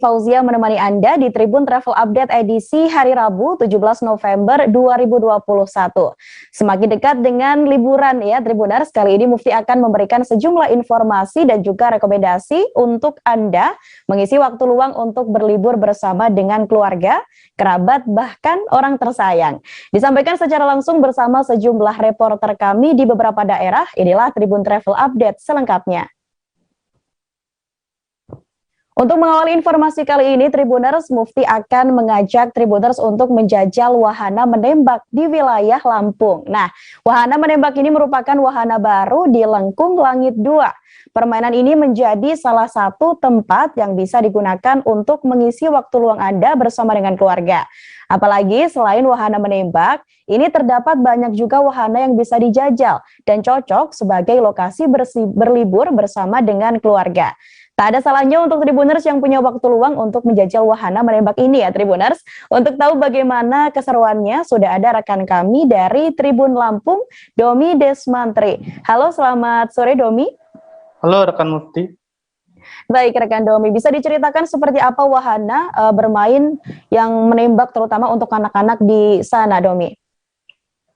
Fauzia menemani Anda di Tribun Travel Update edisi hari Rabu 17 November 2021. Semakin dekat dengan liburan ya Tribuners, kali ini Mufti akan memberikan sejumlah informasi dan juga rekomendasi untuk Anda mengisi waktu luang untuk berlibur bersama dengan keluarga, kerabat, bahkan orang tersayang. Disampaikan secara langsung bersama sejumlah reporter kami di beberapa daerah, inilah Tribun Travel Update selengkapnya. Untuk mengawali informasi kali ini, Tribuners, Mufti akan mengajak Tribuners untuk menjajal wahana menembak di wilayah Lampung. Nah, wahana menembak ini merupakan wahana baru di Lengkung Langit 2. Permainan ini menjadi salah satu tempat yang bisa digunakan untuk mengisi waktu luang Anda bersama dengan keluarga. Apalagi selain wahana menembak, ini terdapat banyak juga wahana yang bisa dijajal dan cocok sebagai lokasi berlibur bersama dengan keluarga. Tak ada salahnya untuk Tribuners yang punya waktu luang untuk menjajal wahana menembak ini ya Tribuners. Untuk tahu bagaimana keseruannya, sudah ada rekan kami dari Tribun Lampung, Domi Desmantri. Halo, selamat sore Domi. Halo rekan Mufti. Baik rekan Domi, bisa diceritakan seperti apa wahana bermain yang menembak terutama untuk anak-anak di sana Domi?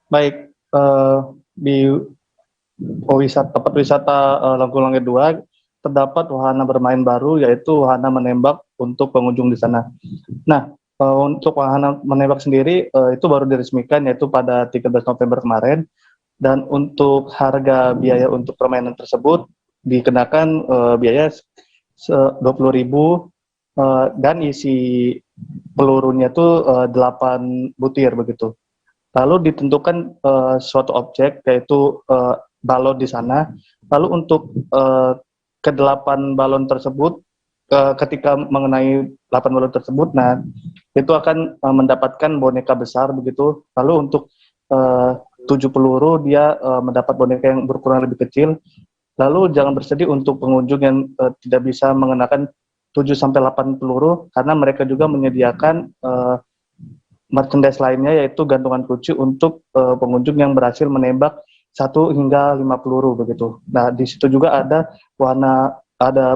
Baik, di tempat wisata Lengkung Langit 2 terdapat wahana bermain baru, yaitu wahana menembak untuk pengunjung di sana. Nah, untuk wahana menembak sendiri itu baru diresmikan, yaitu pada 13 November kemarin. Dan untuk harga biaya untuk permainan tersebut dikenakan biaya 20.000 dan isi pelurunya itu 8 butir begitu. Lalu ditentukan suatu objek, yaitu balon di sana. Lalu untuk ke-8 balon tersebut, ketika mengenai 8 balon tersebut, nah itu akan mendapatkan boneka besar begitu. Lalu untuk 7 peluru dia mendapat boneka yang berukuran lebih kecil. Lalu jangan bersedih untuk pengunjung yang tidak bisa mengenakan 7-8 peluru, karena mereka juga menyediakan merchandise lainnya, yaitu gantungan kunci untuk pengunjung yang berhasil menembak 1 hingga 5 peluru begitu. Nah, di situ juga ada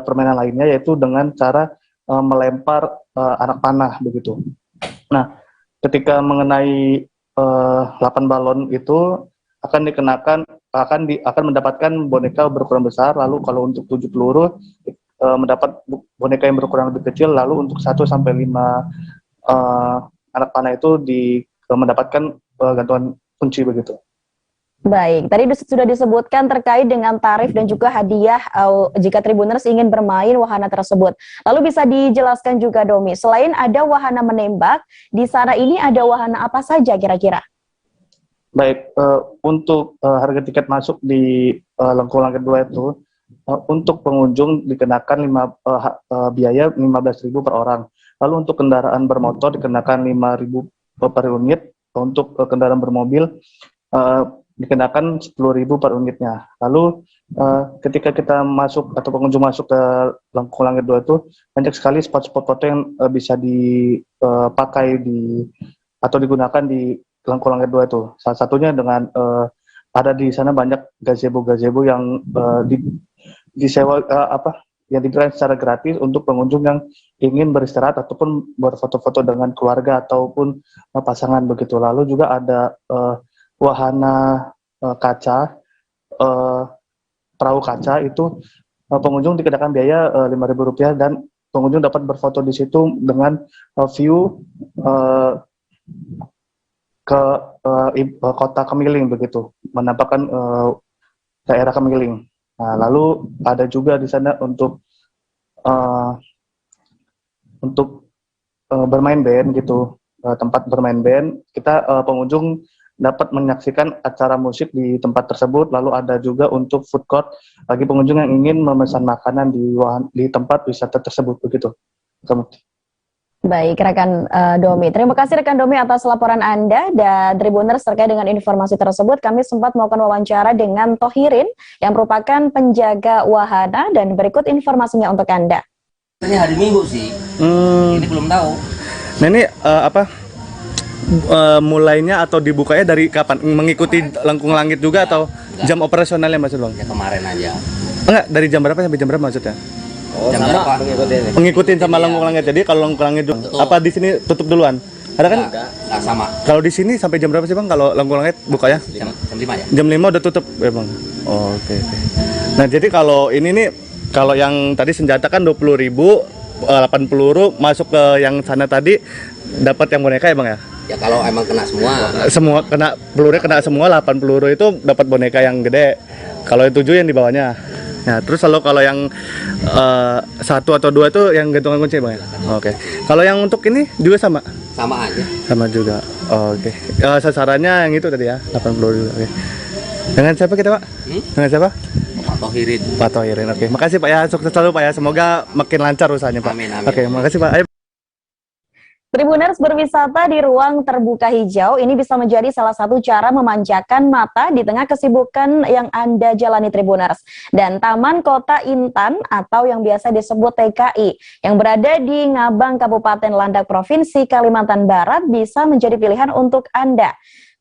permainan lainnya, yaitu dengan cara melempar anak panah begitu. Nah, ketika mengenai 8 balon itu akan mendapatkan boneka berukuran besar. Lalu kalau untuk 7 peluru mendapat boneka yang berukuran lebih kecil. Lalu untuk 1-5 anak panah itu mendapatkan gantungan kunci begitu. Baik, tadi sudah disebutkan terkait dengan tarif dan juga hadiah jika Tribuners ingin bermain wahana tersebut. Lalu bisa dijelaskan juga Domi, selain ada wahana menembak, di sana ini ada wahana apa saja kira-kira? Baik, untuk harga tiket masuk di Lengkung Langit 2 itu, untuk pengunjung dikenakan biaya 15.000 per orang. Lalu untuk kendaraan bermotor dikenakan 5.000 per unit. Untuk kendaraan bermobil dikenakan 10.000 per unitnya. Lalu ketika kita masuk atau pengunjung masuk ke Lengkung Langit 2 itu, banyak sekali spot-spot foto yang bisa dipakai atau digunakan di Lengkung Langit 2 itu. Salah satunya dengan ada di sana banyak gazebo-gazebo yang disewa yang diberikan secara gratis untuk pengunjung yang ingin beristirahat ataupun berfoto-foto dengan keluarga ataupun pasangan begitu. Lalu juga ada wahana kaca, perahu kaca itu pengunjung dikenakan biaya Rp5.000 dan pengunjung dapat berfoto di situ dengan view ke kota Kemiling begitu, menampakkan daerah Kemiling. Nah, lalu ada juga di sana untuk bermain band gitu, tempat bermain band. Kita pengunjung dapat menyaksikan acara musik di tempat tersebut. Lalu ada juga untuk food court bagi pengunjung yang ingin memesan makanan di tempat wisata tersebut begitu. Baik, rekan Domi. Terima kasih rekan Domi atas laporan Anda, dan Tribuners terkait dengan informasi tersebut. Kami sempat melakukan wawancara dengan Tohirin yang merupakan penjaga wahana, dan berikut informasinya untuk Anda. Ini hari Minggu sih. Ini belum tahu. Nah ini mulainya atau dibukanya dari kapan? Mengikuti Lengkung Langit juga atau jam operasionalnya maksud Bang? Ya kemarin aja. Enggak, dari jam berapa sampai jam berapa maksudnya? Oh, Jam sama berapa? mengikutin. Ngikutin sama Lengkung Langit. Jadi kalau Lengkung Langit apa di sini tutup duluan? Ada kan? Enggak sama. Kalau di sini sampai jam berapa sih Bang kalau Lengkung Langit bukanya? Jam 5 ya. Jam 5 udah tutup ya Bang. Oh, oke. Nah, jadi kalau ini nih kalau yang tadi senjata kan 20.000, 8 peluru masuk ke yang sana tadi dapat yang boneka ya Bang ya? Ya kalau emang kena semua. Semua kena pelurunya kena semua 8 peluru itu dapat boneka yang gede. Kalau yang 7 yang di bawahnya. Nah, terus kalau yang 1 atau 2 itu yang gantungan kunci Bang ya? Oke. Kalau yang untuk ini juga sama? Sama aja. Sama juga. Oke. Sasarannya yang itu tadi ya, 8 peluru. Oke. Dengan siapa kita, Pak? Dengan siapa? Pak Tohirin. Pak Tohirin. Oke. Makasih Pak ya. Sukses selalu Pak ya. Semoga makin lancar usahanya Pak. Amin, amin. Oke, makasih Pak. Ayo. Tribuners, berwisata di ruang terbuka hijau ini bisa menjadi salah satu cara memanjakan mata di tengah kesibukan yang Anda jalani Tribuners. Dan Taman Kota Intan atau yang biasa disebut TKI yang berada di Ngabang, Kabupaten Landak, Provinsi Kalimantan Barat bisa menjadi pilihan untuk Anda.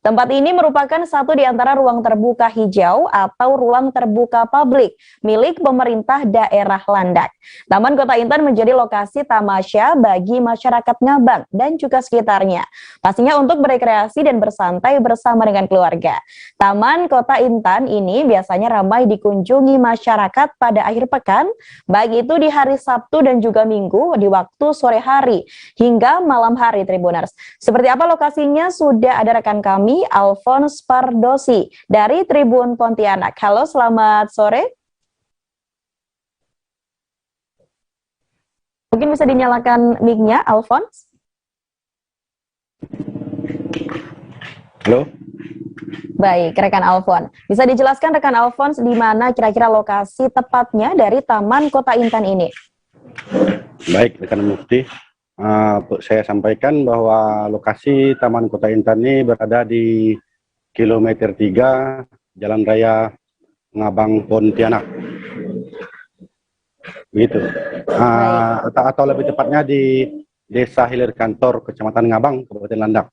Tempat ini merupakan satu di antara ruang terbuka hijau atau ruang terbuka publik milik pemerintah daerah Landak. Taman Kota Intan menjadi lokasi tamasya bagi masyarakat Ngabang dan juga sekitarnya. Pastinya untuk berekreasi dan bersantai bersama dengan keluarga. Taman Kota Intan ini biasanya ramai dikunjungi masyarakat pada akhir pekan, baik itu di hari Sabtu dan juga Minggu di waktu sore hari hingga malam hari Tribuners. Seperti apa lokasinya sudah ada rekan kami Alphonse Pardosi dari Tribun Pontianak. Halo, selamat sore. Mungkin bisa dinyalakan mic-nya, Alphonse. Halo. Baik, rekan Alphonse. Bisa dijelaskan rekan Alphonse di mana kira-kira lokasi tepatnya dari Taman Kota Intan ini? Baik, rekan Mufti. Saya sampaikan bahwa lokasi Taman Kota Intan ini berada di kilometer 3 Jalan Raya Ngabang Pontianak. Begitu. Atau lebih tepatnya di Desa Hilir Kantor, Kecamatan Ngabang, Kabupaten Landak.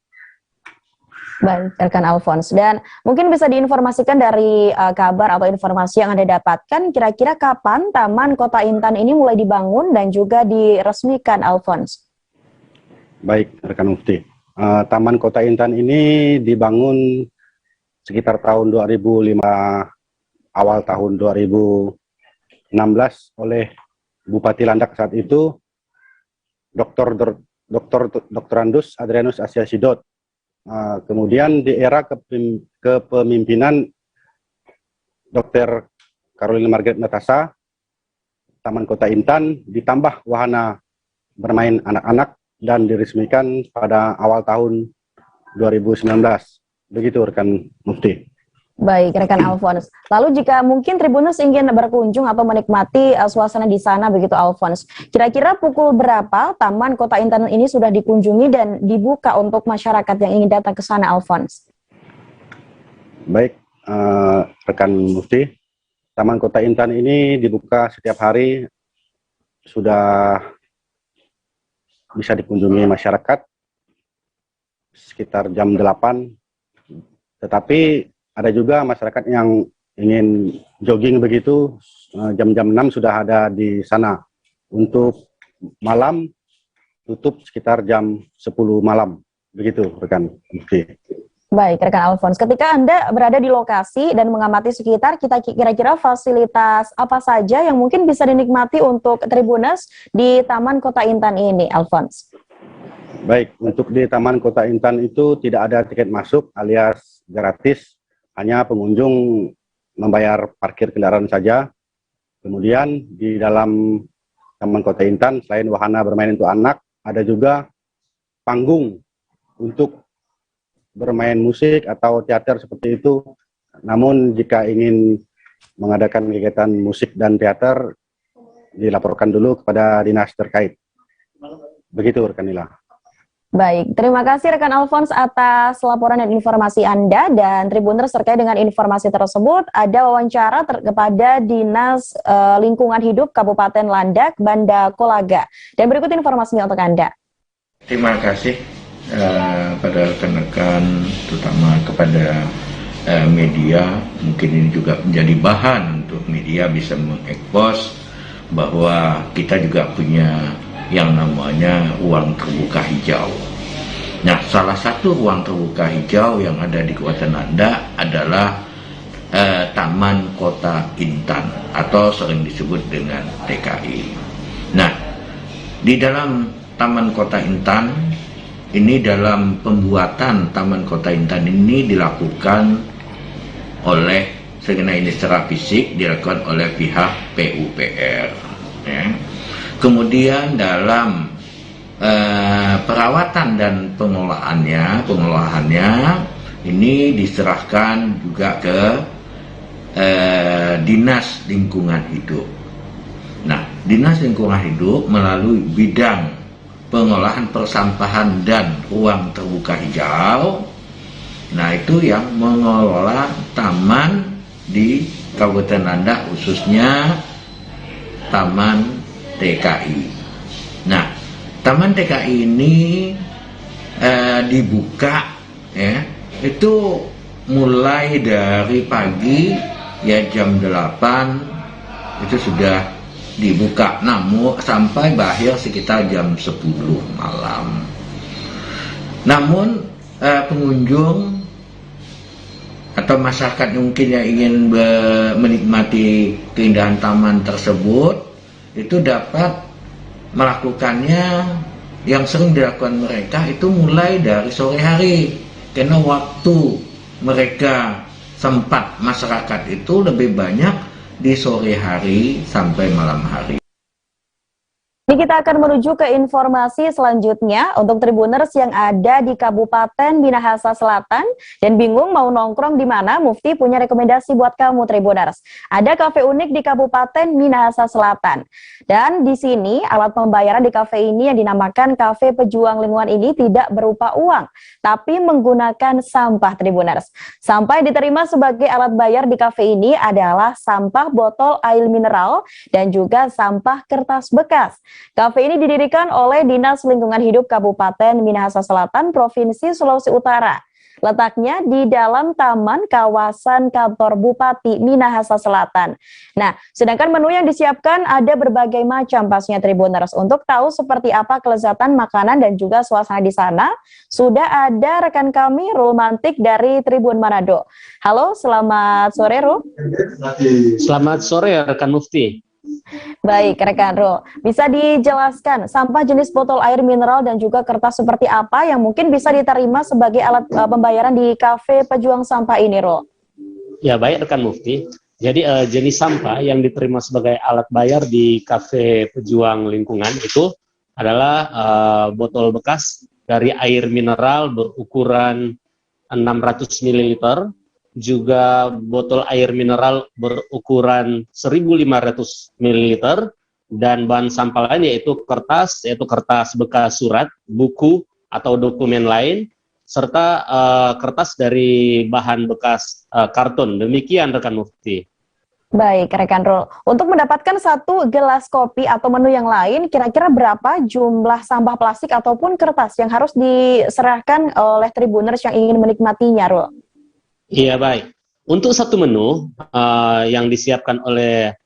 Baik, rekan Alphonse. Dan mungkin bisa diinformasikan dari kabar atau informasi yang Anda dapatkan, kira-kira kapan Taman Kota Intan ini mulai dibangun dan juga diresmikan, Alphonse? Baik, rekan Mufti. Taman Kota Intan ini dibangun sekitar tahun 2005, awal tahun 2016 oleh Bupati Landak saat itu, Dr. Andus Adrianus Asia Sidot. Kemudian di era kepemimpinan Dr. Caroline Margaret Natasa, Taman Kota Intan ditambah wahana bermain anak-anak dan diresmikan pada awal tahun 2019. Begitu rekan Mufti. Baik, rekan Alphonse. Lalu jika mungkin Tribuners ingin berkunjung atau menikmati suasana di sana, begitu Alphonse, kira-kira pukul berapa Taman Kota Intan ini sudah dikunjungi dan dibuka untuk masyarakat yang ingin datang ke sana, Alphonse? Baik, rekan Mufti, Taman Kota Intan ini dibuka setiap hari, sudah bisa dikunjungi masyarakat sekitar jam 8, tetapi ada juga masyarakat yang ingin jogging begitu, jam-jam 6 sudah ada di sana. Untuk malam, tutup sekitar jam 10 malam. Begitu, rekan Mufti. Baik, rekan Alphonse. Ketika Anda berada di lokasi dan mengamati sekitar, kita kira-kira fasilitas apa saja yang mungkin bisa dinikmati untuk Tribuners di Taman Kota Intan ini, Alphonse? Baik, untuk di Taman Kota Intan itu tidak ada tiket masuk alias gratis. Hanya pengunjung membayar parkir kendaraan saja. Kemudian di dalam Taman Kota Intan, selain wahana bermain untuk anak, ada juga panggung untuk bermain musik atau teater seperti itu. Namun jika ingin mengadakan kegiatan musik dan teater, dilaporkan dulu kepada dinas terkait. Begitu rekan Nila. Baik, terima kasih rekan Alphonse atas laporan dan informasi Anda, dan Tribuners terkait dengan informasi tersebut ada wawancara kepada Dinas Lingkungan Hidup Kabupaten Landak, Banda Kolaga. Dan berikut informasinya untuk Anda. Terima kasih pada rekan-rekan, terutama kepada media. Mungkin ini juga menjadi bahan untuk media bisa mengekspos bahwa kita juga punya yang namanya ruang terbuka hijau. Nah, salah satu ruang terbuka hijau yang ada di Kabupaten Landak adalah Taman Kota Intan atau sering disebut dengan TKI. Nah, di dalam Taman Kota Intan ini, dalam pembuatan Taman Kota Intan ini dilakukan oleh, segenap ini secara fisik dilakukan oleh pihak PUPR. Ya. Kemudian dalam perawatan dan pengelolaannya ini diserahkan juga ke Dinas Lingkungan Hidup. Nah, Dinas Lingkungan Hidup melalui bidang pengolahan persampahan dan ruang terbuka hijau, nah itu yang mengelola taman di Kabupaten Landak, khususnya Taman TKI. Nah, Taman TKI ini dibuka ya, itu mulai dari pagi ya jam 8 itu sudah dibuka, namun sampai berakhir sekitar jam 10 malam. Namun pengunjung atau masyarakat mungkin yang ingin menikmati keindahan taman tersebut itu dapat melakukannya. Yang sering dilakukan mereka itu mulai dari sore hari, karena waktu mereka sempat masyarakat itu lebih banyak di sore hari sampai malam hari. Ini kita akan menuju ke informasi selanjutnya untuk Tribuners yang ada di Kabupaten Minahasa Selatan dan bingung mau nongkrong di mana. Mufti punya rekomendasi buat kamu Tribuners. Ada kafe unik di Kabupaten Minahasa Selatan. Dan di sini alat pembayaran di kafe ini yang dinamakan Kafe Pejuang Lingkungan ini tidak berupa uang, tapi menggunakan sampah Tribuners. Sampah yang diterima sebagai alat bayar di kafe ini adalah sampah botol air mineral dan juga sampah kertas bekas. Kafe ini didirikan oleh Dinas Lingkungan Hidup Kabupaten Minahasa Selatan, Provinsi Sulawesi Utara. Letaknya di dalam taman kawasan kantor Bupati Minahasa Selatan. Nah, sedangkan menu yang disiapkan ada berbagai macam pastinya Tribuners. Untuk tahu seperti apa kelezatan makanan dan juga suasana di sana, sudah ada rekan kami Rul Mantik dari Tribun Manado. Halo, selamat sore Rul. Selamat sore rekan Mufti. Baik, rekan Rul, bisa dijelaskan sampah jenis botol air mineral dan juga kertas seperti apa yang mungkin bisa diterima sebagai alat pembayaran di Kafe Pejuang Sampah ini, Rul? Ya, baik rekan Mufti. Jadi jenis sampah yang diterima sebagai alat bayar di Kafe Pejuang Lingkungan itu adalah botol bekas dari air mineral berukuran 600 ml, juga botol air mineral berukuran 1.500 ml, dan bahan sampah lain yaitu kertas bekas surat, buku atau dokumen lain, serta kertas dari bahan bekas karton. Demikian rekan Mufti. Baik, rekan Rul. Untuk mendapatkan satu gelas kopi atau menu yang lain, kira-kira berapa jumlah sampah plastik ataupun kertas yang harus diserahkan oleh Tribuners yang ingin menikmatinya, Rul? Iya, baik. Untuk satu menu yang disiapkan oleh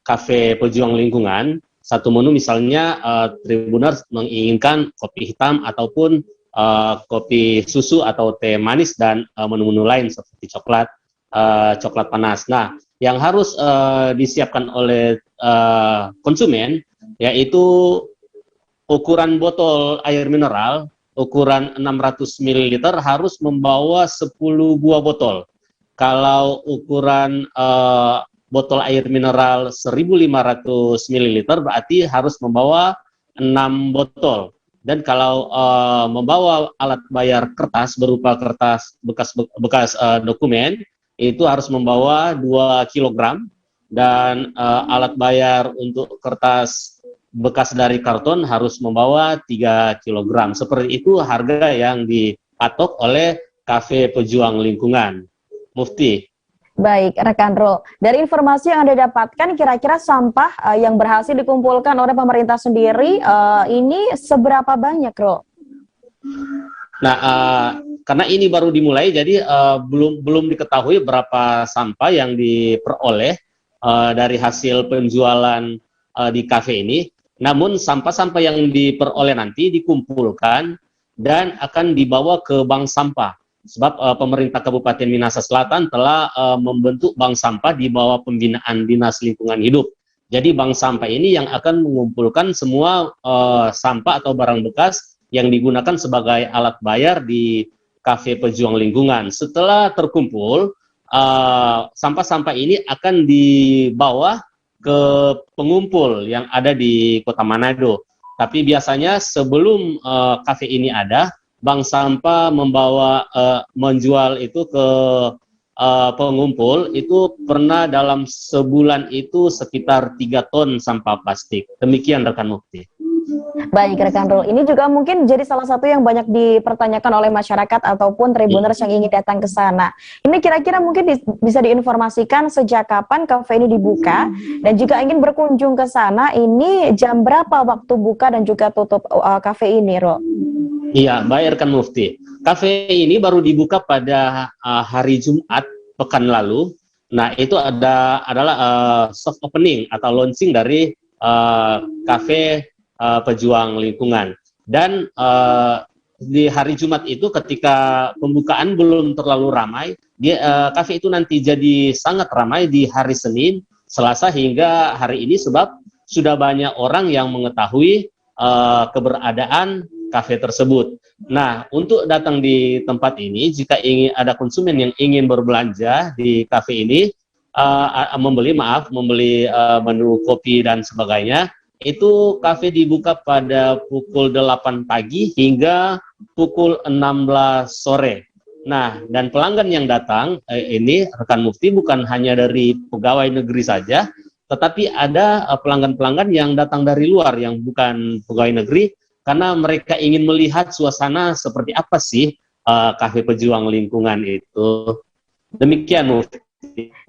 Kafe Pejuang Lingkungan, satu menu misalnya Tribuners menginginkan kopi hitam ataupun kopi susu atau teh manis dan menu-menu lain seperti coklat panas. Nah, yang harus disiapkan oleh konsumen yaitu ukuran botol air mineral ukuran 600 ml harus membawa 10 buah botol. Kalau ukuran botol air mineral 1.500 ml berarti harus membawa 6 botol. Dan kalau membawa alat bayar kertas berupa kertas bekas dokumen, itu harus membawa 2 kg. Dan alat bayar untuk kertas bekas dari karton harus membawa 3 kg. Seperti itu harga yang dipatok oleh Kafe Pejuang Lingkungan. Mufti. Baik, rekan Rul. Dari informasi yang Anda dapatkan, kira-kira sampah yang berhasil dikumpulkan oleh pemerintah sendiri ini seberapa banyak, Rul? Nah, karena ini baru dimulai, jadi belum diketahui berapa sampah yang diperoleh dari hasil penjualan di kafe ini. Namun sampah-sampah yang diperoleh nanti dikumpulkan dan akan dibawa ke bank sampah. Sebab pemerintah Kabupaten Minahasa Selatan telah membentuk bank sampah di bawah pembinaan Dinas Lingkungan Hidup. Jadi bank sampah ini yang akan mengumpulkan semua sampah atau barang bekas yang digunakan sebagai alat bayar di Kafe Pejuang Lingkungan. Setelah terkumpul, sampah-sampah ini akan dibawa ke pengumpul yang ada di Kota Manado. Tapi biasanya sebelum kafe ini ada, bank sampah menjual itu ke pengumpul, itu pernah dalam sebulan itu sekitar 3 ton sampah plastik. Demikian rekan Mufti. Baik, rekan Rul. Ini juga mungkin jadi salah satu yang banyak dipertanyakan oleh masyarakat ataupun tribuners yang ingin datang ke sana. Ini kira-kira mungkin bisa diinformasikan sejak kapan kafe ini dibuka, dan jika ingin berkunjung ke sana, ini jam berapa waktu buka dan juga tutup kafe ini, Rul? Iya, baik rekan Mufti. Kafe ini baru dibuka pada hari Jumat pekan lalu. Nah, itu adalah soft opening atau launching dari kafe Pejuang Lingkungan. Dan di hari Jumat itu ketika pembukaan belum terlalu ramai, kafe itu nanti jadi sangat ramai di hari Senin, Selasa hingga hari ini, sebab sudah banyak orang yang mengetahui keberadaan kafe tersebut. Nah, untuk datang di tempat ini, jika ingin ada konsumen yang ingin berbelanja di kafe ini, membeli menu kopi dan sebagainya, itu kafe dibuka pada pukul 8 pagi hingga pukul 16 sore. Nah, dan pelanggan yang datang ini rekan Mufti bukan hanya dari pegawai negeri saja, tetapi ada pelanggan-pelanggan yang datang dari luar yang bukan pegawai negeri, karena mereka ingin melihat suasana seperti apa sih kafe Pejuang Lingkungan itu. Demikian Mufti.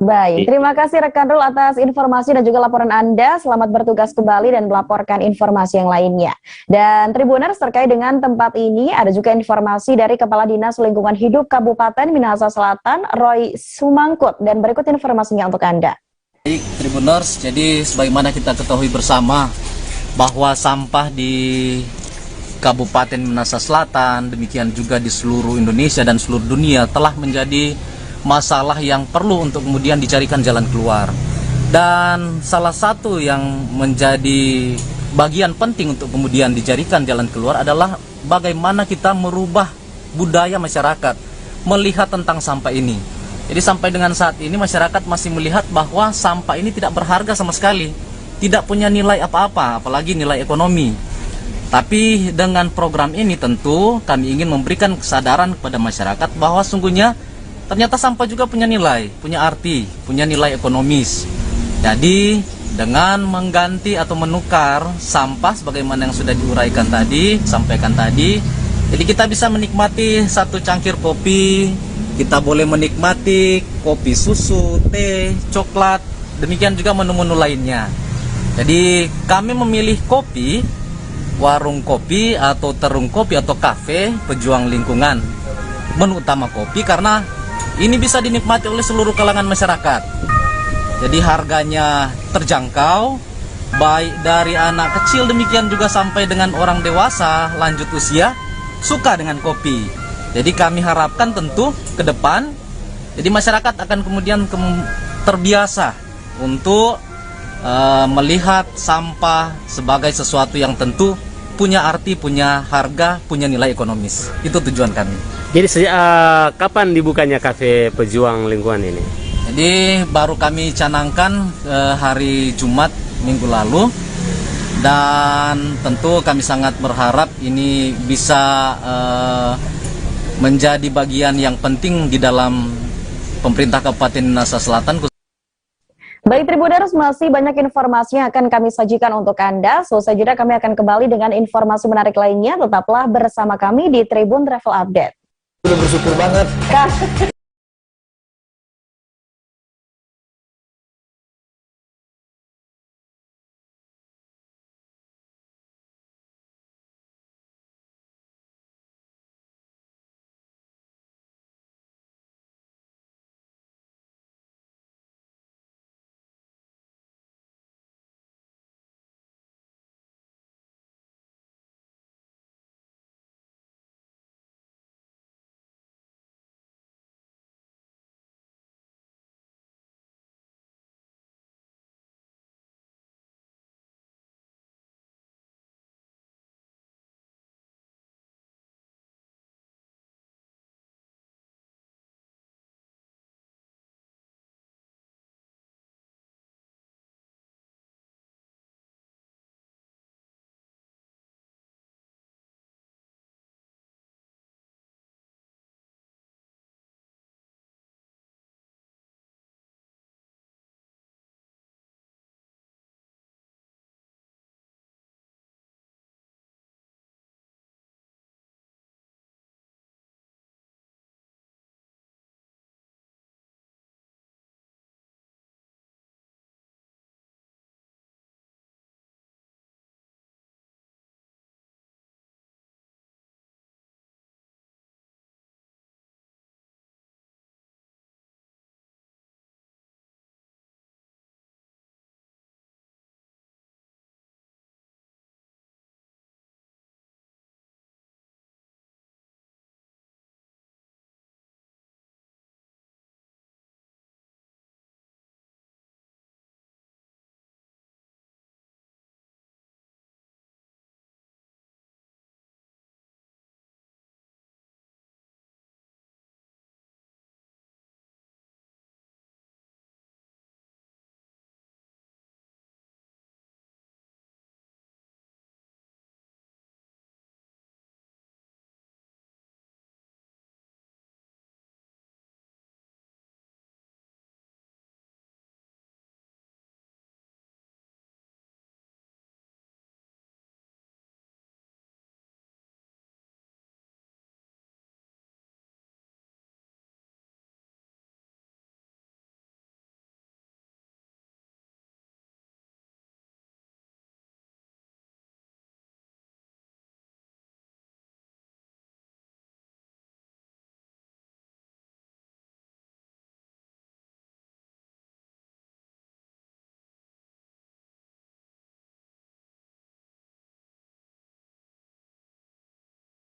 Baik, terima kasih rekan Rul atas informasi dan juga laporan Anda. Selamat bertugas kembali dan melaporkan informasi yang lainnya. Dan Tribuners, terkait dengan tempat ini ada juga informasi dari Kepala Dinas Lingkungan Hidup Kabupaten Minahasa Selatan, Roy Sumangkut. Dan berikut informasinya untuk Anda. Baik, Tribuners, jadi sebagaimana kita ketahui bersama bahwa sampah di Kabupaten Minahasa Selatan, demikian juga di seluruh Indonesia dan seluruh dunia telah menjadi masalah yang perlu untuk kemudian dicarikan jalan keluar. Dan salah satu yang menjadi bagian penting untuk kemudian dicarikan jalan keluar adalah bagaimana kita merubah budaya masyarakat melihat tentang sampah ini. Jadi sampai dengan saat ini masyarakat masih melihat bahwa sampah ini tidak berharga sama sekali, tidak punya nilai apa-apa, apalagi nilai ekonomi. Tapi dengan program ini tentu kami ingin memberikan kesadaran kepada masyarakat bahwa sungguhnya ternyata sampah juga punya nilai, punya arti, punya nilai ekonomis. Jadi dengan mengganti atau menukar sampah sebagaimana yang sudah diuraikan tadi, sampaikan tadi, jadi kita bisa menikmati satu cangkir kopi, kita boleh menikmati kopi susu, teh, coklat, demikian juga menu-menu lainnya. Jadi kami memilih kopi, warung kopi atau terung kopi atau kafe Pejuang Lingkungan, menu utama kopi, karena ini bisa dinikmati oleh seluruh kalangan masyarakat. Jadi harganya terjangkau, baik dari anak kecil demikian juga sampai dengan orang dewasa lanjut usia suka dengan kopi. Jadi kami harapkan tentu ke depan, jadi masyarakat akan kemudian terbiasa untuk melihat sampah sebagai sesuatu yang tentu punya arti, punya harga, punya nilai ekonomis. Itu tujuan kami. Jadi sejak kapan dibukanya kafe Pejuang Lingkungan ini? Jadi baru kami canangkan hari Jumat minggu lalu, dan tentu kami sangat berharap ini bisa menjadi bagian yang penting di dalam pemerintah Kabupaten Minahasa Selatan. Baik Tribuners, masih banyak informasi yang akan kami sajikan untuk Anda. Selesai jeda kami akan kembali dengan informasi menarik lainnya. Tetaplah bersama kami di Tribun Travel Update. Udah bersyukur banget.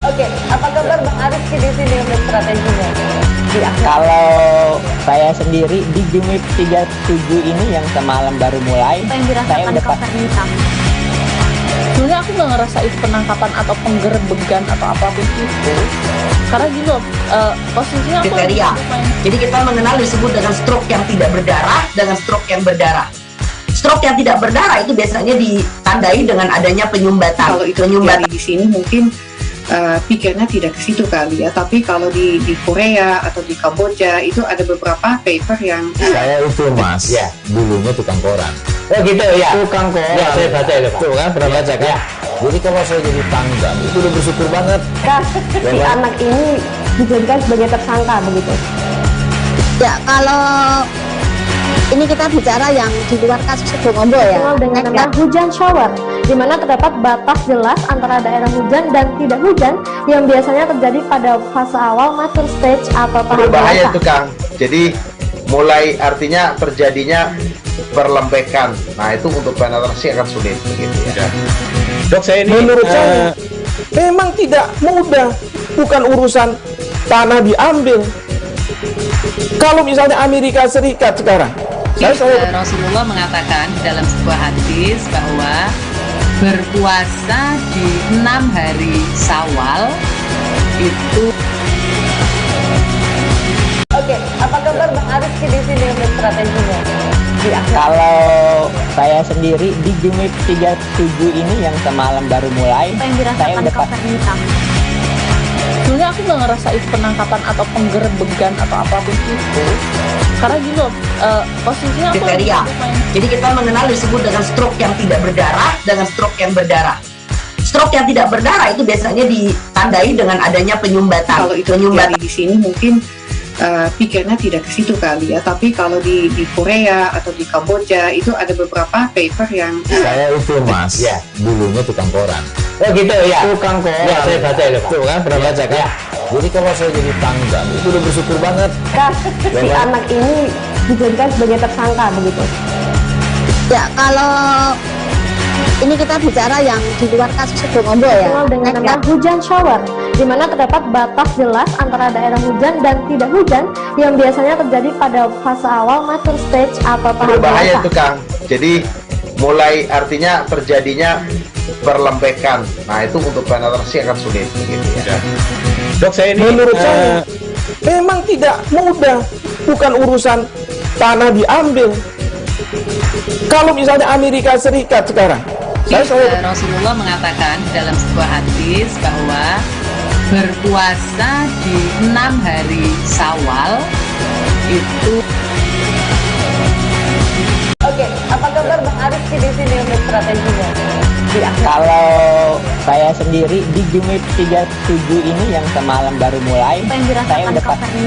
Oke, apa kabar Bang Ariski di sini untuk strateginya? Kalau saya sendiri di Jumip 37 ini yang semalam baru mulai, saya udah pasti. Sebenarnya aku nggak ngerasa itu penangkapan atau penggerbegan atau apapun itu, karena gini loh, posisinya aku kriteria. Jadi kita mengenal disebut dengan stroke yang tidak berdarah dengan stroke yang berdarah. Stroke yang tidak berdarah itu biasanya ditandai dengan adanya penyumbatan. Kalau itu penyumbatan di sini mungkin pikirnya tidak ke situ kali ya, tapi kalau di Korea atau di Kamboja itu ada beberapa paper yang Saya itu mas, ya dulunya tukang koran. Oh gitu ya. Tukang koran. Ya, saya baca itu, Pak. Tuh kan pernah baca kan? Jadi kalau saya jadi tanggal itu udah bersyukur banget. Si anak ini dijadikan sebagai tersangka begitu. Ya, kalau ini kita bicara yang di luar kasus Sebongombo ya. Dengan nama hujan shower, di mana terdapat batas jelas antara daerah hujan dan tidak hujan yang biasanya terjadi pada fase awal mature stage atau tahap berbahaya dewasa. itu Kang. Jadi mulai artinya terjadinya perlembekan. Nah itu untuk penetrasi akan sulit begitu ya. Dok, saya ini Menurut saya memang tidak mudah, bukan urusan tanah diambil. Kalau misalnya Amerika Serikat sekarang, Rasulullah mengatakan dalam sebuah hadis bahwa berpuasa di 6 hari Syawal itu. Oke, apa kabar Bang Ariski di sini untuk strateginya? Kalau saya sendiri di Jumip 37 ini yang semalam baru mulai, saya udah pasti. Sebenarnya aku nggak ngerasa itu penangkapan atau penggerbegan atau apapun itu, karena gini loh, posisinya aku kriteria. Jadi kita mengenal disebut dengan stroke yang tidak berdarah dengan stroke yang berdarah. Stroke yang tidak berdarah itu biasanya ditandai dengan adanya penyumbatan. Kalau itu penyumbatan di sini mungkin pikirnya tidak ke situ kali ya, tapi kalau di Korea atau di Kamboja itu ada beberapa paper yang saya itu mas, ya dulunya tukang koran. Oh gitu ya. Tukang koran. Ya, saya baca itu, Pak. Tuh kan pernah baca kan? Jadi kalau saya jadi tanggal itu udah bersyukur banget. Si anak ini dijadikan sebagai tersangka begitu. Ya, kalau ini kita bicara yang di luar kasus Sebongombo ya. Dengan nama hujan shower, di mana terdapat batas jelas antara daerah hujan dan tidak hujan yang biasanya terjadi pada fase awal mature stage atau tahap Berbahaya dewasa. itu Kang. Jadi mulai artinya terjadinya perlembekan. Nah itu untuk penetrasi akan sulit begitu ya. Dok, saya ini Menurut saya memang tidak mudah, bukan urusan tanah diambil. Kalau misalnya Amerika Serikat sekarang, Rasulullah mengatakan dalam sebuah hadis bahwa berpuasa di 6 hari Syawal itu. Oke, apa kabar Bang Ariski di sini untuk strateginya? Kalau saya sendiri di Jumip 37 ini yang semalam baru mulai, saya udah pasti.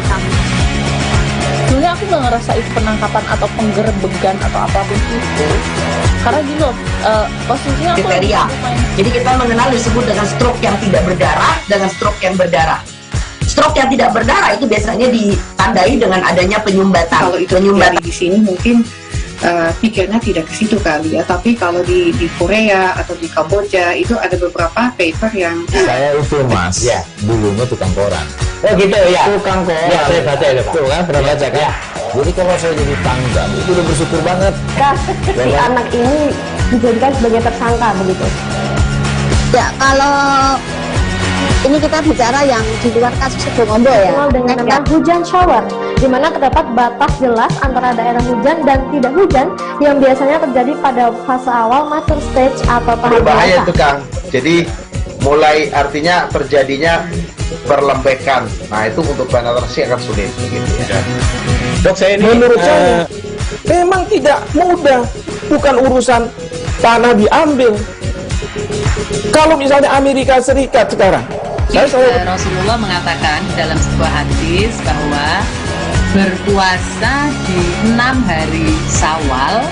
Sebenarnya aku nggak ngerasa itu penangkapan atau penggerbegan atau apapun itu, karena gini loh, posisinya aku kriteria. Jadi kita mengenal disebut dengan stroke yang tidak berdarah dengan stroke yang berdarah. Stroke yang tidak berdarah itu biasanya ditandai dengan adanya penyumbatan. Kalau itu penyumbatan di sini mungkin pikirnya tidak ke situ kali ya, tapi kalau di Korea atau di Kamboja itu ada beberapa paper yang saya itu mas, ya dulunya tukang koran. Oh gitu ya. Tukang koran. Ya, saya baca itu, Pak. Tuh kan pernah baca kan? Jadi kalau saya jadi tanggal itu udah bersyukur banget. Si anak ini dijadikan sebagai tersangka begitu. Ya, kalau ini kita bicara yang di luar kasus Sebongombo ya. Dengan nama hujan shower, di mana terdapat batas jelas antara daerah hujan dan tidak hujan yang biasanya terjadi pada fase awal mature stage atau tahap Berbahaya dewasa. itu Kang. Jadi mulai artinya terjadinya perlembekan. Nah itu untuk penetrasi akan sulit begitu ya. Dok, saya ini Menurut saya memang tidak mudah, bukan urusan tanah diambil. Kalau misalnya Amerika Serikat sekarang, Rasulullah mengatakan dalam sebuah hadis bahwa berpuasa di 6 hari Syawal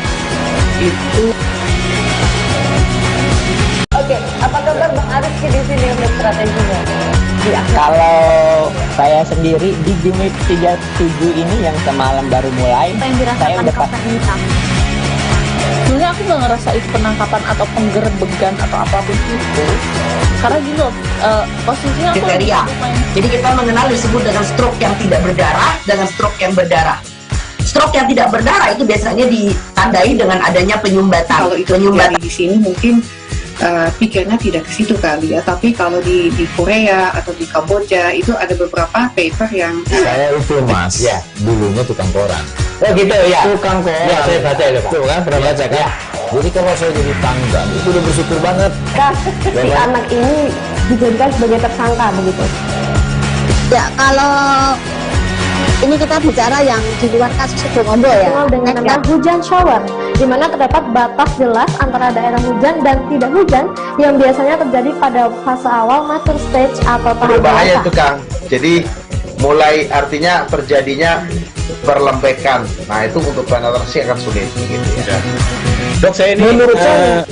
itu. Oke, apa kabar Bang Ariski di sini untuk strateginya? Kalau saya sendiri di Jumip 37 ini yang semalam baru mulai, saya udah pasti. Sebenarnya aku nggak ngerasa itu penangkapan atau penggerbegan atau apapun itu. Karena gini loh, posisinya aku kriteria. Jadi kita mengenal disebut dengan stroke yang tidak berdarah dengan stroke yang berdarah. Stroke yang tidak berdarah itu biasanya ditandai dengan adanya penyumbatan. Kalau itu terjadi di sini mungkin pikirnya tidak ke situ kali ya, tapi kalau di Korea atau di Kamboja itu ada beberapa paper yang saya itu mas, ya dulunya tukang koran. Oh gitu ya, tukang koran. Ya saya baca ya Pak. Tuh kan pernah baca kan? Jadi kalau saya jadi tanggal itu udah bersyukur banget. Si anak ini dijadikan sebagai tersangka begitu. Ya kalau ini kita bicara yang di luar kasus Situbondo ya, dengan nama hujan shower, di mana terdapat batas jelas antara daerah hujan dan tidak hujan yang biasanya terjadi pada fase awal mature stage atau tahap Berbahaya dewasa. itu Kang. Jadi mulai artinya terjadinya perlembekan. Nah itu untuk penetrasi akan sulit gitu ya. Dok, saya ini menurut saya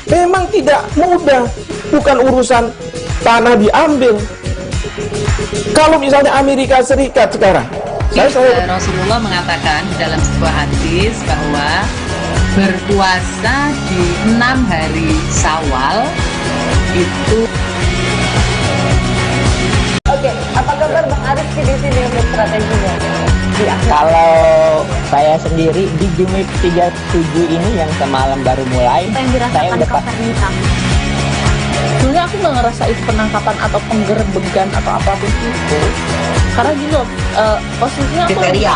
memang tidak mudah, bukan urusan tanah diambil. Kalau misalnya Amerika Serikat sekarang, Rasulullah mengatakan dalam sebuah hadis bahwa berpuasa di 6 hari Syawal itu. Oke, apa kabar Bang Arif di sini untuk strateginya? Kalau saya sendiri di Jumit 37 ini yang semalam baru mulai, saya udah Sebenarnya aku nggak ngerasa itu penangkapan atau penggerbegan atau apapun itu. Karena gini loh, posisinya aku kriteria.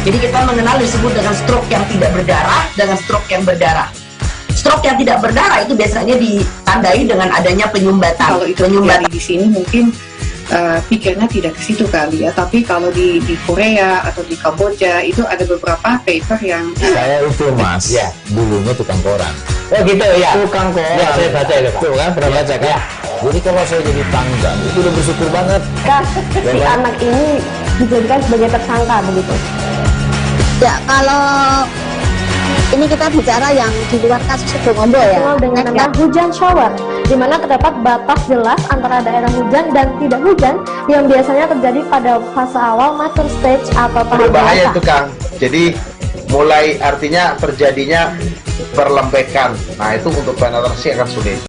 Jadi kita mengenal disebut dengan stroke yang tidak berdarah dengan stroke yang berdarah. Stroke yang tidak berdarah itu biasanya ditandai dengan adanya penyumbatan. Kalau itu terjadi di sini mungkin pikirnya tidak ke situ kali ya, tapi kalau di Korea atau di Kamboja itu ada beberapa paper yang saya itu mas, ya dulunya tukang koran. Oh gitu ya, tukang koran. Ya saya baca ya Pak. Tuh kan pernah baca kan? Jadi kalau saya jadi tanggal itu udah bersyukur banget. Si anak ini dijadikan sebagai tersangka begitu. Ya kalau ini kita bicara yang di luar kasus Situbondo ya, dengan nama hujan shower, di mana terdapat batas jelas antara daerah hujan dan tidak hujan yang biasanya terjadi pada fase awal mature stage atau tahap Berbahaya dewasa. itu Kang. Jadi mulai artinya terjadinya perlembekan. Nah itu untuk penetrasi akan sulit.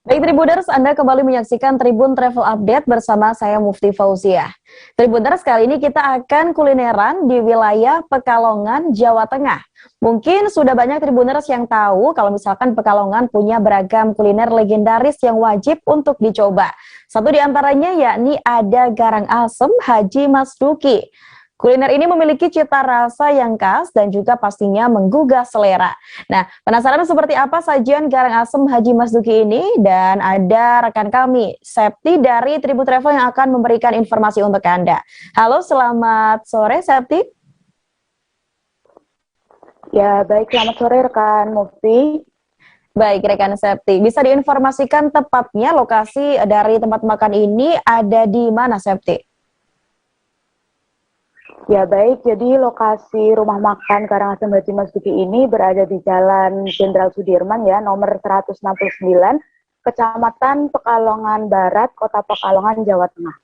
Baik Tribuners, Anda kembali menyaksikan Tribun Travel Update bersama saya Mufti Fauziah. Tribuners, kali ini kita akan kulineran di wilayah Pekalongan, Jawa Tengah. Mungkin sudah banyak Tribuners yang tahu kalau misalkan Pekalongan punya beragam kuliner legendaris yang wajib untuk dicoba. Satu di antaranya yakni ada garang asem Haji Mas Duki. Kuliner ini memiliki cita rasa yang khas dan juga pastinya menggugah selera. Nah, penasaran seperti apa sajian garang asem Haji Mas Duki ini? Dan ada rekan kami, Septi dari Tribun Travel yang akan memberikan informasi untuk Anda. Halo, selamat sore Septi. Ya, baik, selamat sore rekan Mufti. Baik, rekan Septi. Bisa diinformasikan tepatnya lokasi dari tempat makan ini ada di mana, Septi? Ya baik, jadi lokasi rumah makan Karangasem Haji Mas Duki ini berada di Jalan Jenderal Sudirman ya, nomor 169, Kecamatan Pekalongan Barat, Kota Pekalongan, Jawa Tengah.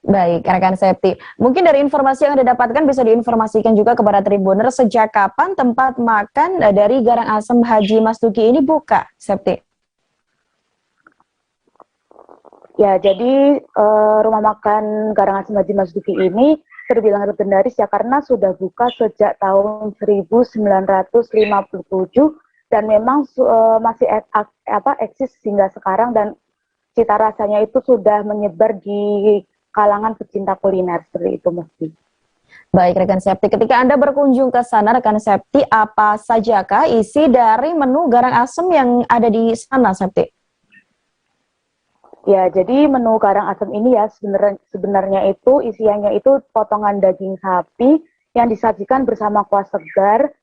Baik, rekan Septi. Mungkin dari informasi yang Anda dapatkan bisa diinformasikan juga kepada Tribuner sejak kapan tempat makan dari garang asem Haji Mas Duki ini buka, Septi? Ya, jadi rumah makan Karangasem Haji Mas Duki ini terbilang legendaris ya karena sudah buka sejak tahun 1957 dan memang masih eksis hingga sekarang dan cita rasanya itu sudah menyebar di kalangan pecinta kuliner seperti itu mesti. Baik, rekan Septi. Ketika Anda berkunjung ke sana, rekan Septi, apa sajakah isi dari menu garang asem yang ada di sana, Septi? Ya, jadi menu garang asem ini ya sebenarnya itu isiannya itu potongan daging sapi yang disajikan bersama kuah segar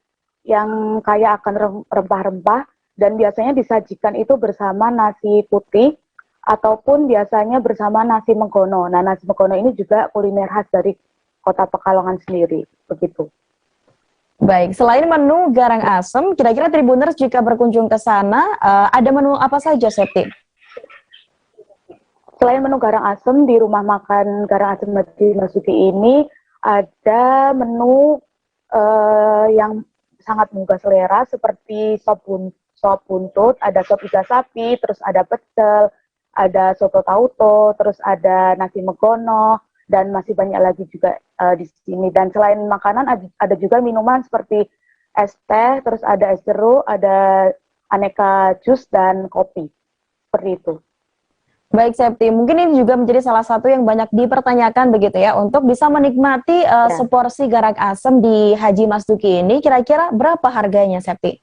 yang kaya akan rempah-rempah dan biasanya disajikan itu bersama nasi putih ataupun biasanya bersama nasi megono. Nah, nasi megono ini juga kuliner khas dari Kota Pekalongan sendiri, begitu. Baik, selain menu garang asem, kira-kira Tribuners jika berkunjung ke sana, ada menu apa saja, Septi? Selain menu garang asem, di rumah makan Garang Asem Haji Mas Duki ini ada menu yang sangat menggugah selera seperti sop buntut, ada sop iga sapi, terus ada pecel, ada soto tauco, terus ada nasi megono, dan masih banyak lagi juga di sini. Dan selain makanan ada juga minuman seperti es teh, terus ada es jeruk, ada aneka jus dan kopi. Seperti itu. Baik, Septi, mungkin ini juga menjadi salah satu yang banyak dipertanyakan begitu ya, untuk bisa menikmati seporsi garak asem di Haji Mas Duki ini, kira-kira berapa harganya, Septi?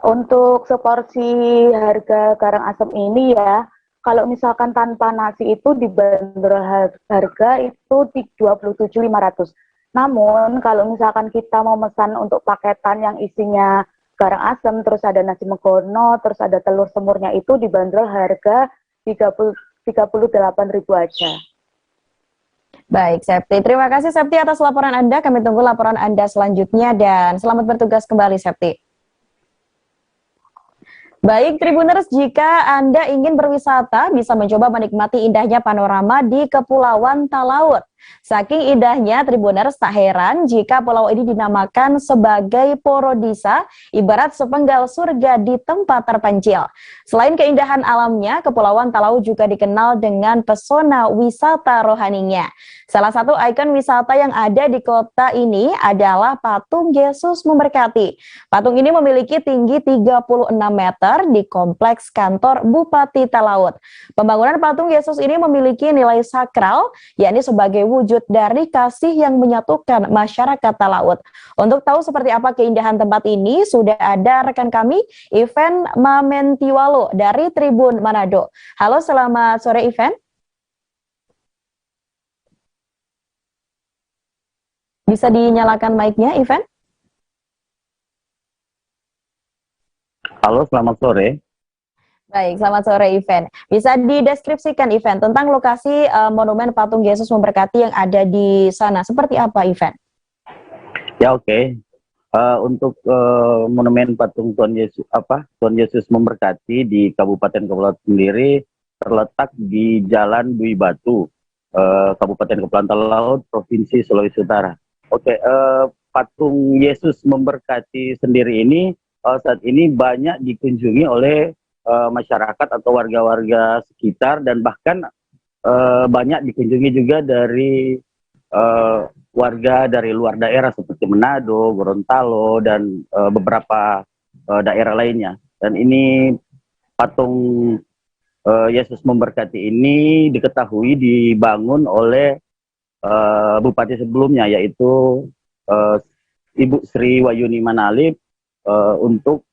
Untuk seporsi harga garang asem ini ya, kalau misalkan tanpa nasi itu dibanderol harga itu 27.500. Namun kalau misalkan kita mau pesan untuk paketan yang isinya garang asem, terus ada nasi megono, terus ada telur semurnya, itu dibanderol harga 38.000 aja. Baik, Septi. Terima kasih, Septi, atas laporan Anda. Kami tunggu laporan Anda selanjutnya dan selamat bertugas kembali, Septi. Baik, Tribuners, jika Anda ingin berwisata, bisa mencoba menikmati indahnya panorama di Kepulauan Talaut. Saking indahnya, Tribuners, tak heran jika pulau ini dinamakan sebagai Porodisa, ibarat sepenggal surga di tempat terpencil. Selain keindahan alamnya, Kepulauan Talaut juga dikenal dengan pesona wisata rohaninya. Salah satu ikon wisata yang ada di kota ini adalah Patung Yesus Memberkati. Patung ini memiliki tinggi 36 meter di kompleks kantor Bupati Talaut. Pembangunan patung Yesus ini memiliki nilai sakral, yakni sebagai wujud dari kasih yang menyatukan masyarakat Talaut. Untuk tahu seperti apa keindahan tempat ini, sudah ada rekan kami, Ivan Mamentiwalo dari Tribun Manado. Halo, selamat sore, Ivan. Bisa dinyalakan mic-nya, Ivan? Halo, selamat sore. Baik, selamat sore, Ivan. Bisa dideskripsikan, Ivan, tentang lokasi monumen patung Yesus Memberkati yang ada di sana. Seperti apa, Ivan? Ya, oke. Untuk monumen patung Tuhan Yesus Memberkati di Kabupaten Kepulauan sendiri terletak di Jalan Dwi Batu, Kabupaten Kepulauan Talaut, Provinsi Sulawesi Utara. Oke, patung Yesus Memberkati sendiri ini saat ini banyak dikunjungi oleh masyarakat atau warga-warga sekitar, dan bahkan banyak dikunjungi juga dari warga dari luar daerah seperti Manado, Gorontalo, dan beberapa daerah lainnya. Dan ini patung Yesus Memberkati ini diketahui dibangun oleh bupati sebelumnya, yaitu Ibu Sri Wahyuni Manalip, untuk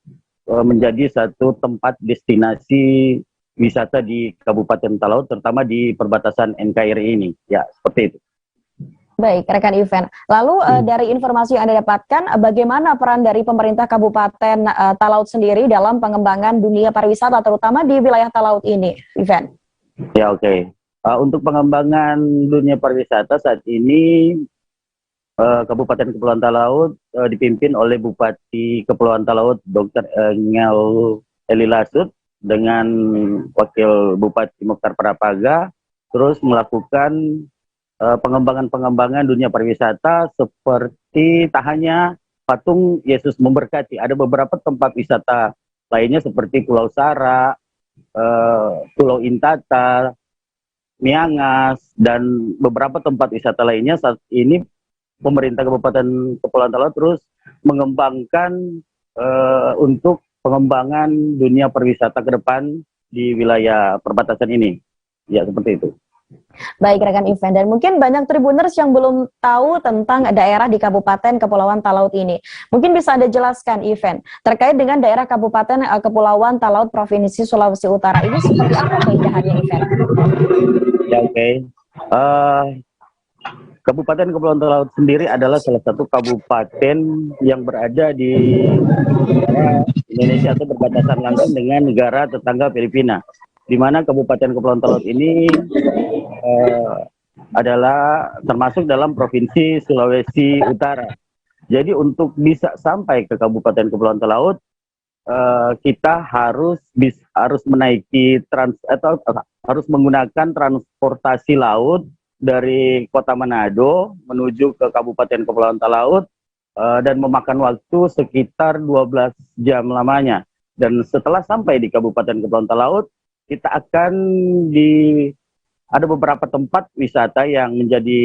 menjadi satu tempat destinasi wisata di Kabupaten Talaut, terutama di perbatasan NKRI ini. Ya, seperti itu. Baik, rekan Ivan. Lalu dari informasi yang Anda dapatkan, bagaimana peran dari pemerintah Kabupaten Talaut sendiri dalam pengembangan dunia pariwisata, terutama di wilayah Talaut ini, Ivan? Ya, oke. Untuk pengembangan dunia pariwisata saat ini, Kabupaten Kepulauan Talaut dipimpin oleh Bupati Kepulauan Talaut Dr. Engel Eli Lasut dengan Wakil Bupati Mokhtar Prapaga, terus melakukan pengembangan dunia pariwisata seperti tak hanya patung Yesus Memberkati, ada beberapa tempat wisata lainnya seperti Pulau Sara, Pulau Intata, Miangas, dan beberapa tempat wisata lainnya. Saat ini pemerintah Kabupaten Kepulauan Talaut terus mengembangkan untuk pengembangan dunia pariwisata ke depan di wilayah perbatasan ini. Ya, seperti itu. Baik, rekan Ivan, dan mungkin banyak Tribuners yang belum tahu tentang daerah di Kabupaten Kepulauan Talaut ini. Mungkin bisa Anda jelaskan, Ivan, terkait dengan daerah Kabupaten Kepulauan Talaut Provinsi Sulawesi Utara ini seperti apa keindahannya, Ivan? Ya, oke. Kabupaten Kepulauan Talaut sendiri adalah salah satu kabupaten yang berada di Indonesia atau berbatasan langsung dengan negara tetangga Filipina, di mana Kabupaten Kepulauan Talaut ini adalah termasuk dalam Provinsi Sulawesi Utara. Jadi untuk bisa sampai ke Kabupaten Kepulauan Talaut, kita harus menaiki harus menggunakan transportasi laut dari Kota Manado menuju ke Kabupaten Kepulauan Talaut, dan memakan waktu sekitar 12 jam lamanya. Dan setelah sampai di Kabupaten Kepulauan Talaut, kita akan ada beberapa tempat wisata yang menjadi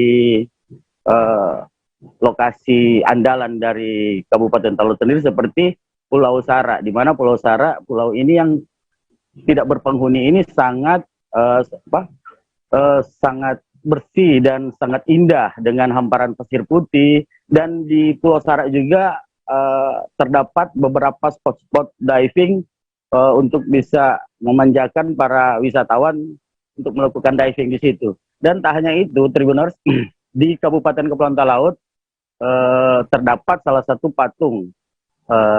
lokasi andalan dari Kabupaten Talaut sendiri, seperti Pulau Sara, di mana Pulau Sara, pulau ini yang tidak berpenghuni ini sangat sangat bersih dan sangat indah dengan hamparan pasir putih. Dan di Pulau Sara juga terdapat beberapa spot-spot diving untuk bisa memanjakan para wisatawan untuk melakukan diving di situ. Dan tak hanya itu, Tribuners, di Kabupaten Kepulauan Talaut terdapat salah satu patung,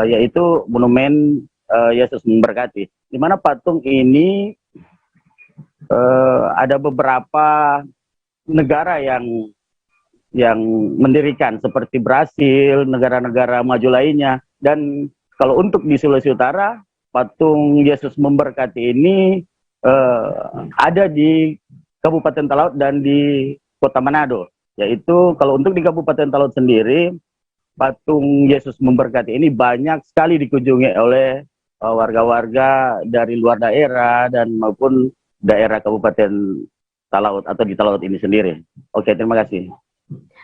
yaitu Monumen Yesus Memberkati, di mana patung ini ada beberapa negara yang mendirikan, seperti Brasil, negara-negara maju lainnya. Dan kalau untuk di Sulawesi Utara, patung Yesus Memberkati ini ada di Kabupaten Talaut dan di Kota Manado. Yaitu kalau untuk di Kabupaten Talaut sendiri, patung Yesus Memberkati ini banyak sekali dikunjungi oleh warga-warga dari luar daerah dan maupun daerah Kabupaten Talaut atau di Talaut ini sendiri. Oke, terima kasih.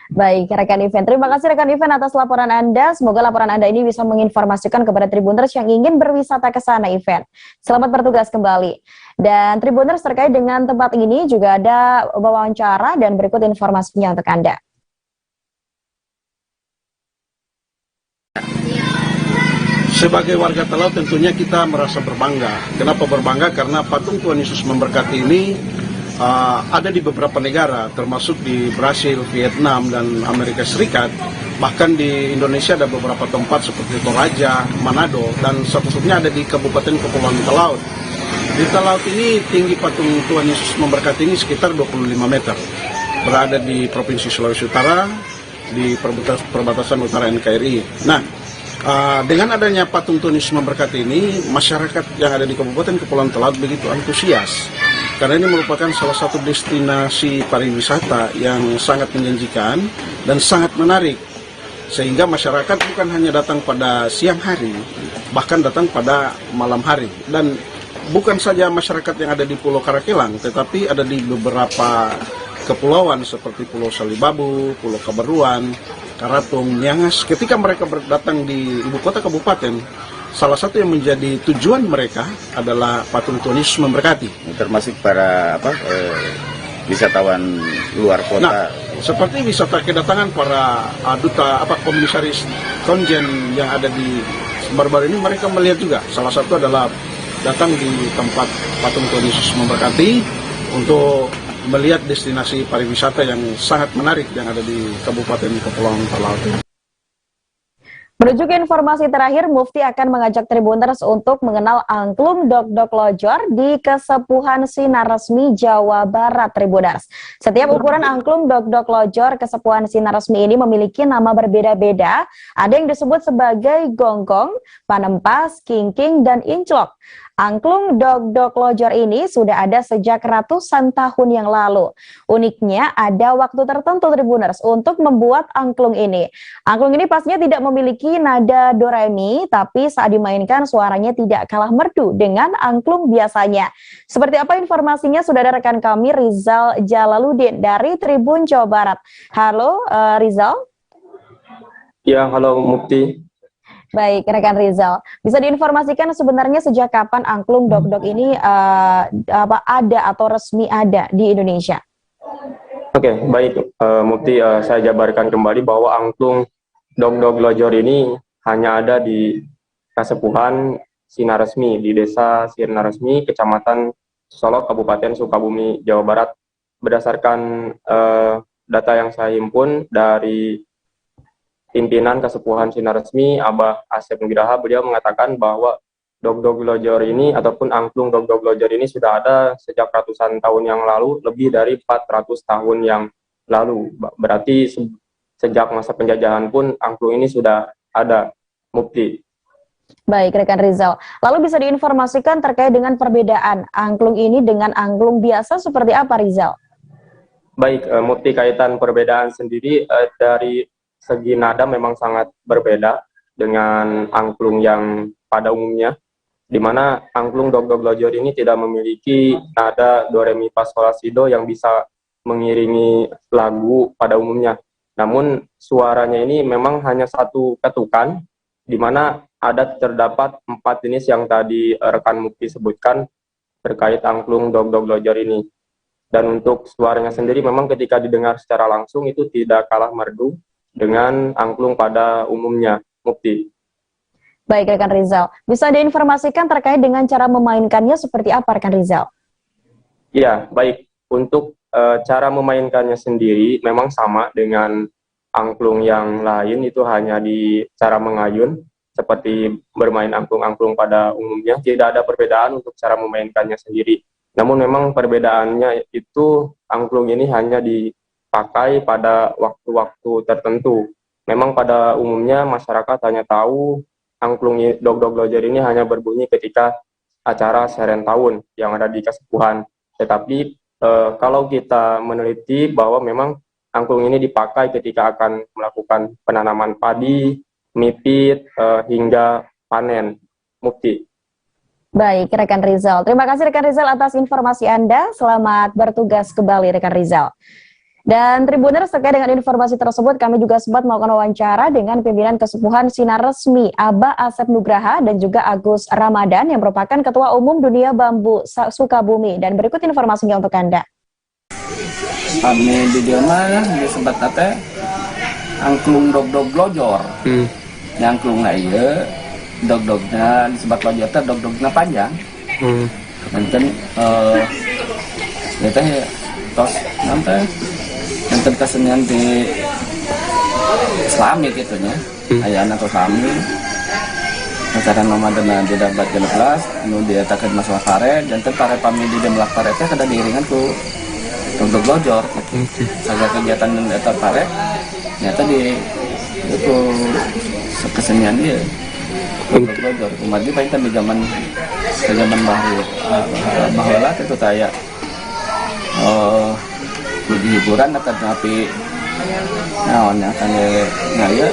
Baik, rekan event. Terima kasih rekan event atas laporan Anda. Semoga laporan Anda ini bisa menginformasikan kepada Tribuners yang ingin berwisata ke sana event. Selamat bertugas kembali. Dan Tribuners, terkait dengan tempat ini juga ada wawancara dan berikut informasinya untuk Anda. Sebagai warga Talaut tentunya kita merasa berbangga. Kenapa berbangga? Karena patung Tuhan Yesus Memberkati ini ada di beberapa negara, termasuk di Brasil, Vietnam, dan Amerika Serikat. Bahkan di Indonesia ada beberapa tempat seperti Toraja, Manado, dan satu-satunya ada di Kabupaten Kepulauan Talaut. Di Talaut ini tinggi patung Tuhan Yesus Memberkati ini sekitar 25 meter. Berada di Provinsi Sulawesi Utara, di perbatasan utara NKRI. Nah, dengan adanya patung Tuhan Yesus Memberkati ini, masyarakat yang ada di Kabupaten Kepulauan Talaut begitu antusias. Karena ini merupakan salah satu destinasi pariwisata yang sangat menjanjikan dan sangat menarik. Sehingga masyarakat bukan hanya datang pada siang hari, bahkan datang pada malam hari. Dan bukan saja masyarakat yang ada di Pulau Karakelang, tetapi ada di beberapa kepulauan seperti Pulau Salibabu, Pulau Kabaruan, Karatung, Niangas. Ketika mereka datang di ibu kota kabupaten, salah satu yang menjadi tujuan mereka adalah patung Tuhan Yesus Memberkati. Termasuk para wisatawan luar kota. Nah, seperti wisata kedatangan para duta komisaris konjen yang ada di baru-baru ini, mereka melihat juga. Salah satu adalah datang di tempat patung Tuhan Yesus Memberkati untuk melihat destinasi pariwisata yang sangat menarik yang ada di Kabupaten Kepulauan Talaut. Menuju ke informasi terakhir, Mufti akan mengajak Tribuners untuk mengenal angklung Dok-Dok Lojor di Kesepuhan Sinar Resmi Jawa Barat, Tribuners. Setiap ukuran angklung Dok-Dok Lojor Kesepuhan Sinar Resmi ini memiliki nama berbeda-beda. Ada yang disebut sebagai gonggong, panempas, kingking, dan inclok. Angklung Dok-Dok Lojor ini sudah ada sejak ratusan tahun yang lalu. Uniknya ada waktu tertentu, Tribuners, untuk membuat angklung ini. Angklung ini pastinya tidak memiliki nada do re mi, tapi saat dimainkan suaranya tidak kalah merdu dengan angklung biasanya. Seperti apa informasinya? Sudah ada rekan kami Rizal Jalaluddin dari Tribun Jawa Barat. Halo Rizal. Ya, halo Mufti. Baik, rekan Rizal, bisa diinformasikan sebenarnya sejak kapan angklung Dok-Dok ini ada atau resmi ada di Indonesia? Oke, baik Mufti, saya jabarkan kembali bahwa angklung Dok-Dok Lojor ini hanya ada di Kesepuhan Sinar Resmi di Desa Sinar Resmi, Kecamatan Solok, Kabupaten Sukabumi, Jawa Barat. Berdasarkan data yang saya himpun dari pimpinan Kesepuhan Sinar Resmi, Abah Asep Nugraha, beliau mengatakan bahwa Dok-Dok Lojor ini ataupun angklung Dok-Dok Lojor ini sudah ada sejak ratusan tahun yang lalu, lebih dari 400 tahun yang lalu. Berarti sejak masa penjajahan pun angklung ini sudah ada, Mufti. Baik, rekan Rizal. Lalu bisa diinformasikan terkait dengan perbedaan angklung ini dengan angklung biasa seperti apa, Rizal? Baik, Mufti, kaitan perbedaan sendiri dari segi nada memang sangat berbeda dengan angklung yang pada umumnya, di mana angklung dog-dog lojor ini tidak memiliki nada do re mi fa sol la si do yang bisa mengiringi lagu pada umumnya. Namun suaranya ini memang hanya satu ketukan, di mana terdapat 4 jenis yang tadi rekan Mukti sebutkan terkait angklung dog-dog lojor ini. Dan untuk suaranya sendiri memang ketika didengar secara langsung itu tidak kalah merdu dengan angklung pada umumnya. Mukti. Baik, rekan Rizal. Bisa diinformasikan terkait dengan cara memainkannya seperti apa, rekan Rizal? Ya, baik. Untuk cara memainkannya sendiri memang sama dengan angklung yang lain, itu hanya di cara mengayun, seperti bermain angklung-angklung pada umumnya. Tidak ada perbedaan untuk cara memainkannya sendiri. Namun memang perbedaannya itu angklung ini hanya dipakai pada waktu-waktu tertentu. Memang pada umumnya masyarakat hanya tahu angklung dog-dog lojor ini hanya berbunyi ketika acara seren tahun yang ada di Kasepuhan. Tetapi kalau kita meneliti bahwa memang angklung ini dipakai ketika akan melakukan penanaman padi, mipit, hingga panen. Mukti. Baik, rekan Rizal. Terima kasih rekan Rizal atas informasi Anda. Selamat bertugas kembali rekan Rizal. Dan Tribuners, terkait dengan informasi tersebut, kami juga sempat melakukan wawancara dengan pimpinan Kesepuhan Sinar Resmi, Abah Asep Nugraha, dan juga Agus Ramadan, yang merupakan Ketua Umum Dunia Bambu Sukabumi. Dan berikut informasinya untuk Anda. Kami di Jerman disebut tete angklung dog-dog lojor. Angklungnya iya, dog-dognya disebut lojor, dog-dognya panjang. Mungkin ya teh tos nanti enten kesenian di Islami gitunya, ayana atau Islami. Acara nomaden tidak dapat jelas, nu diatakan masalah pare, dan pare pami di melak pare teh kada diiringan ku untuk lojor. Saga kegiatan dan eta pare, nyata di itu kesenian dia untuk lojor. Kemarin paling kan di zaman bahula itu kayak di hiburan atau tapi naonnya kan ya.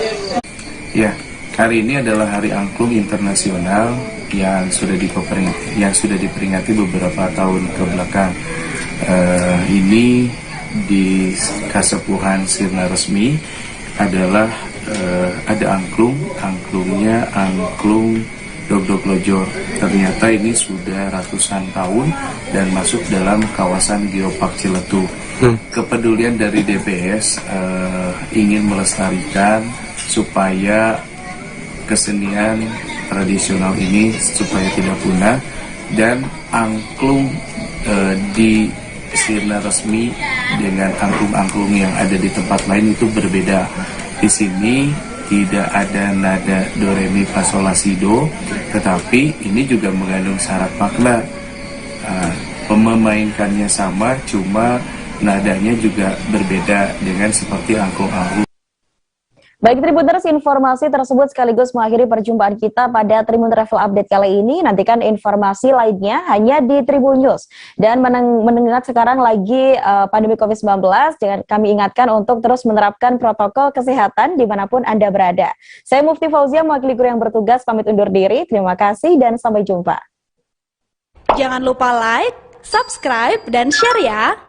Ya, hari ini adalah Hari Angklung Internasional yang sudah diperingati beberapa tahun ke belakang. Ini di Kasepuhan Sirna Resmi adalah ada angklungnya angklung dog-dog lojor. Ternyata ini sudah ratusan tahun dan masuk dalam kawasan Geopark Ciletuh. Kepedulian dari DPS ingin melestarikan supaya kesenian tradisional ini supaya tidak punah, dan angklung di Sirna Resmi dengan angklung-angklung yang ada di tempat lain itu berbeda. Di sini tidak ada nada do re mi fa sol la si do, tetapi ini juga mengandung syarat makna. Memainkannya sama, cuma nadanya juga berbeda dengan seperti angklung-angklung. Baik Tribuners, informasi tersebut sekaligus mengakhiri perjumpaan kita pada Tribun Travel Update kali ini. Nantikan informasi lainnya hanya di Tribun News. Dan mendengar sekarang lagi pandemi COVID-19, jangan kami ingatkan untuk terus menerapkan protokol kesehatan dimanapun Anda berada. Saya Mufti Fauzia, mewakili kru yang bertugas, pamit undur diri. Terima kasih dan sampai jumpa. Jangan lupa like, subscribe, dan share ya.